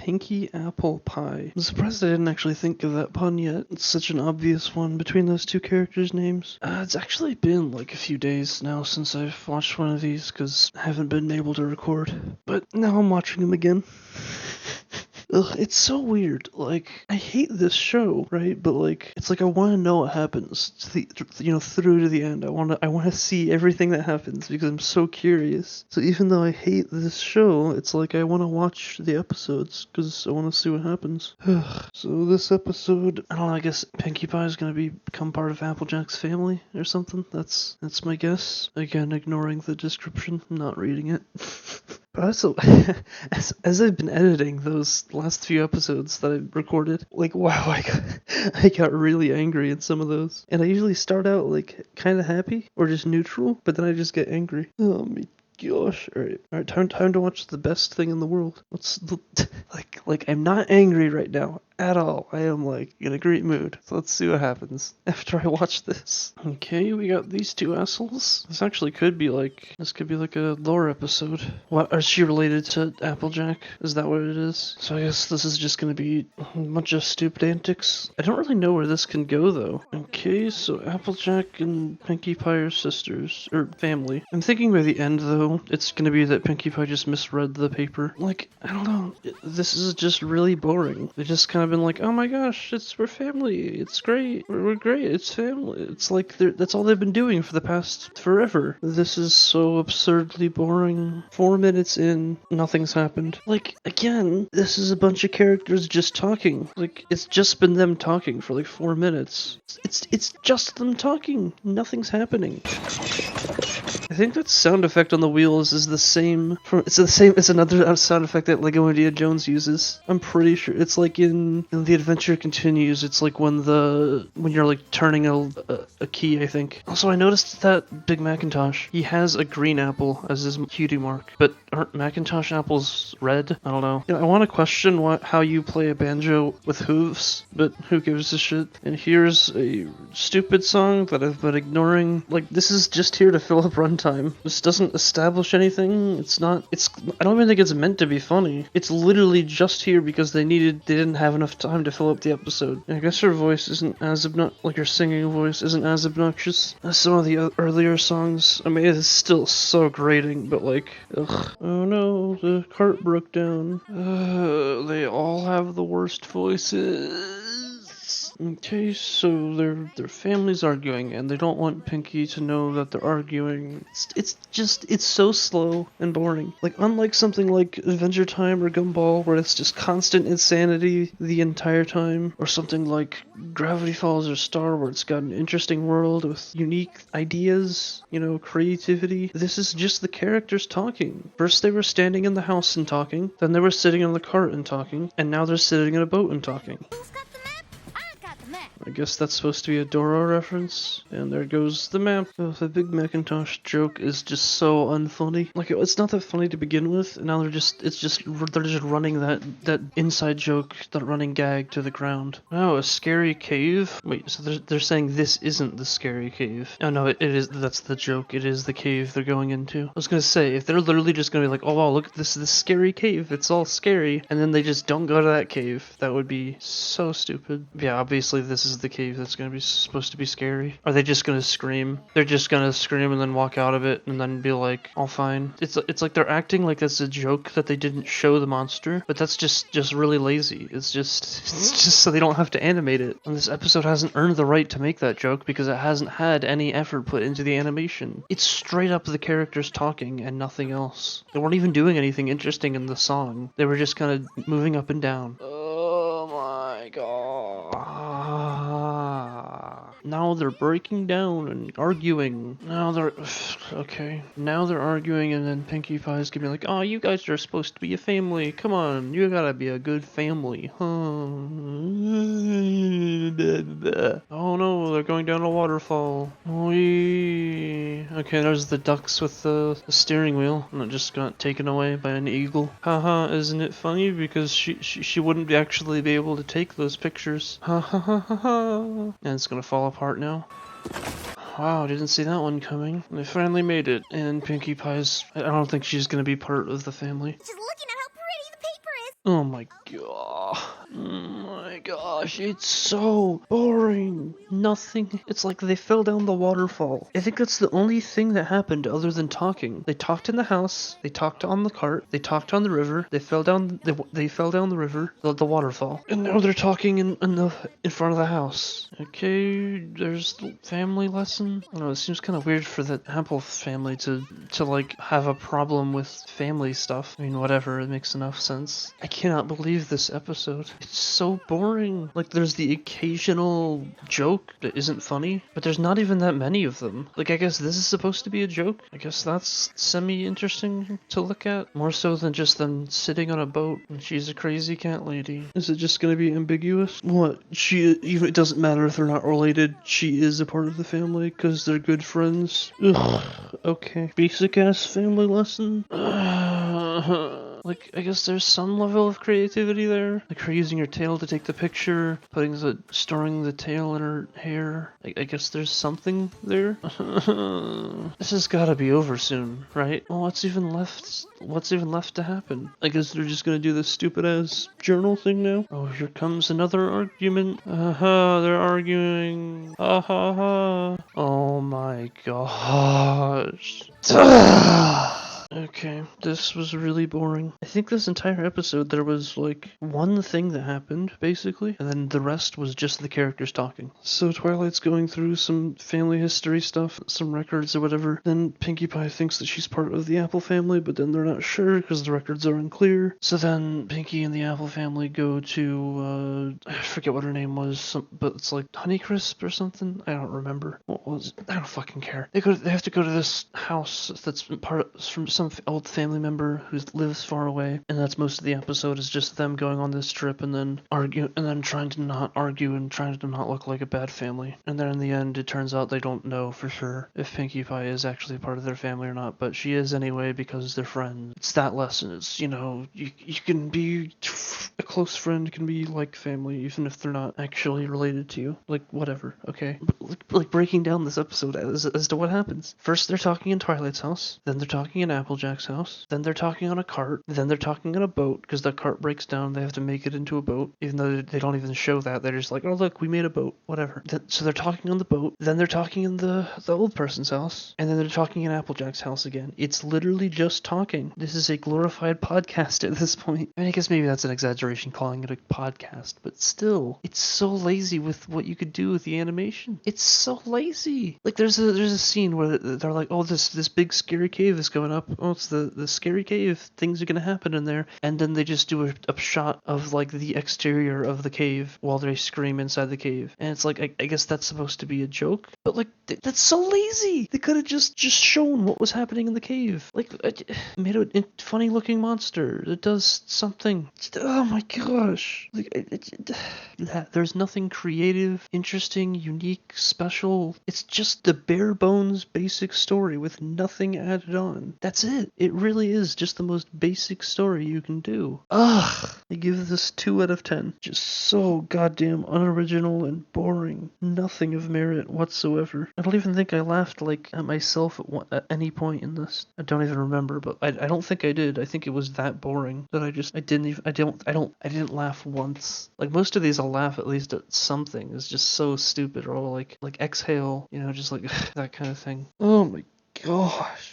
Pinkie Apple Pie. I'm surprised I didn't actually think of that pun yet. It's such an obvious one between those two characters' names. It's actually been like a few days now since I've watched one of these because I haven't been able to record. But now I'm watching them again. Ugh, it's so weird. Like, I hate this show, right? But like, it's like I want to know what happens, through to the end. I want to see everything that happens because I'm so curious. So even though I hate this show, it's like I want to watch the episodes because I want to see what happens. So this episode, I don't know. I guess Pinkie Pie is gonna become part of Applejack's family or something. That's my guess. Again, ignoring the description, not reading it. But also, as I've been editing those last few episodes that I recorded, like, wow, I got really angry in some of those. And I usually start out, like, kind of happy, or just neutral, but then I just get angry. Oh my gosh. Alright, time to watch the best thing in the world. I'm not angry right now. At all. I am like in a great mood. So let's see what happens after I watch this. Okay, we got these two assholes. This could be like a lore episode. What, is she related to Applejack? Is that what it is? So I guess this is just gonna be a bunch of stupid antics. I don't really know where this can go though. Okay, so Applejack and Pinkie Pie are sisters, or family. I'm thinking by the end though, it's gonna be that Pinkie Pie just misread the paper. Like, I don't know. This is just really boring. They just kind of been like, oh my gosh, we're family, it's great, we're great, it's family. It's like that's all they've been doing for the past forever. This is so absurdly boring. 4 minutes in, nothing's happened. Like, again, this is a bunch of characters just talking. Like, it's just been them talking for like 4 minutes. It's just them talking. Nothing's happening. I think that sound effect on the wheels is the same. It's another sound effect that Lego Indiana Jones uses. I'm pretty sure it's like in The Adventure Continues. It's like when you're like turning a key, I think. Also, I noticed that Big Macintosh, he has a green apple as his cutie mark, but aren't Macintosh apples red? I don't know. I want to question how you play a banjo with hooves, but who gives a shit? And here's a stupid song that I've been ignoring. Like, this is just here to fill up runtime. This doesn't establish anything. I don't even think it's meant to be funny. It's literally just here because they didn't have enough time to fill up the episode. I guess her voice isn't as her singing voice isn't as obnoxious as some of the earlier songs. I mean, it's still so grating, but like, ugh. Oh no, the cart broke down. They all have the worst voices. Okay, so their family's arguing, and they don't want Pinkie to know that they're arguing. It's so slow and boring. Like, unlike something like Adventure Time or Gumball, where it's just constant insanity the entire time, or something like Gravity Falls or Star, where it's got an interesting world with unique ideas, creativity. This is just the characters talking. First they were standing in the house and talking, then they were sitting on the cart and talking, and now they're sitting in a boat and talking. I guess that's supposed to be a Dora reference. And there goes the map. Oh, the Big Macintosh joke is just so unfunny. Like, it's not that funny to begin with, and now they're just running that inside joke, that running gag to the ground. Oh, a scary cave? Wait, so they're saying this isn't the scary cave. Oh no, it is, that's the joke. It is the cave they're going into. I was gonna say, if they're literally just gonna be like, oh wow, look at this scary cave, it's all scary, and then they just don't go to that cave, that would be so stupid. Yeah, obviously this is the cave that's gonna be supposed to be scary. Are they just gonna scream? They're just gonna scream and then walk out of it and then be like, all fine. It's like they're acting like that's a joke that they didn't show the monster, but that's just really lazy. It's just so they don't have to animate it. And this episode hasn't earned the right to make that joke because it hasn't had any effort put into the animation. It's straight up the characters talking and nothing else. They weren't even doing anything interesting in the song. They were just kind of moving up and down. Oh my god. Now they're breaking down and arguing. Now they're arguing, and then Pinkie Pie's gonna be like, oh, you guys are supposed to be a family. Come on, you gotta be a good family. Huh? Oh no, they're going down a waterfall. Whee. Okay, there's the ducks with the steering wheel, and it just got taken away by an eagle. Haha, isn't it funny? Because she wouldn't actually be able to take those pictures. Ha ha ha ha ha. And it's gonna fall apart now. Wow, didn't see that one coming. They finally made it, and Pinkie Pie's... I don't think she's gonna be part of the family. Just looking at how pretty the paper is. Oh my god. Oh my gosh, it's so boring. Nothing. It's like they fell down the waterfall. I think that's the only thing that happened other than talking. They talked in the house, they talked on the cart, they talked on the river, they fell down they fell down the river, the waterfall. And now they're talking in front of the house. Okay, there's the family lesson. I don't know, it seems kind of weird for the Apple family to like have a problem with family stuff. I mean, whatever, it makes enough sense. I cannot believe this episode. It's so boring. Like, there's the occasional joke that isn't funny, but there's not even that many of them. Like, I guess this is supposed to be a joke. I guess that's semi-interesting to look at. More so than just them sitting on a boat and she's a crazy cat lady. Is it just gonna be ambiguous? What? Even it doesn't matter if they're not related, she is a part of the family because they're good friends? Ugh. Okay. Basic ass family lesson? Like, I guess there's some level of creativity there. Like her using her tail to take the picture, storing the tail in her hair. I guess there's something there. This has gotta be over soon, right? Well, what's even left to happen? I guess they're just gonna do this stupid ass journal thing now. Oh, here comes another argument. They're arguing. Oh my gosh. Okay, this was really boring. I think this entire episode there was like one thing that happened, basically, and then the rest was just the characters talking. So Twilight's going through some family history stuff, some records or whatever. Then Pinkie Pie thinks that she's part of the Apple family, but then they're not sure because the records are unclear. So then Pinkie and the Apple family go to, I forget what her name was, but it's like Honeycrisp or something? I don't remember. What was it? I don't fucking care. They have to go to this house that's from some old family member who lives far away, and that's most of the episode is just them going on this trip and then trying to not argue and trying to not look like a bad family. And then in the end, it turns out they don't know for sure if Pinkie Pie is actually part of their family or not, but she is anyway because they're friends. It's that lesson. It's, you can be a close friend, can be like family even if they're not actually related to you. Like, whatever, okay? But, like breaking down this episode as to what happens. First, they're talking in Twilight's house, then they're talking in Applejack's house, then they're talking on a cart, then they're talking on a boat because the cart breaks down, they have to make it into a boat, even though they don't even show that. They're just like, oh look, we made a boat, whatever. So they're talking on the boat, then they're talking in the old person's house, and then they're talking in Applejack's house again. It's literally just talking. This is a glorified podcast at this point. I mean, I guess maybe that's an exaggeration calling it a podcast, but still, it's so lazy with what you could do with the animation. It's so lazy. Like there's a scene where they're like, oh, this big scary cave is going up. Oh, it's the scary cave. Things are gonna happen in there. And then they just do a shot of like the exterior of the cave while they scream inside the cave. And it's like, I guess that's supposed to be a joke, but like that's so lazy. They could have just shown what was happening in the cave. Like made a funny looking monster that does something. Oh my gosh. Like there's nothing creative, interesting, unique, special. It's just the bare bones basic story with nothing added on. That's it. It really is just the most basic story you can do. Ugh. I give this 2 out of 10. Just so goddamn unoriginal and boring. Nothing of merit whatsoever. I don't even think I laughed like at myself at any point in this. I don't even remember, but I don't think I did. I think it was that boring that I didn't laugh once. Like most of these I'll laugh at least at something. It's just so stupid, or like exhale, just like that kind of thing. Oh my gosh.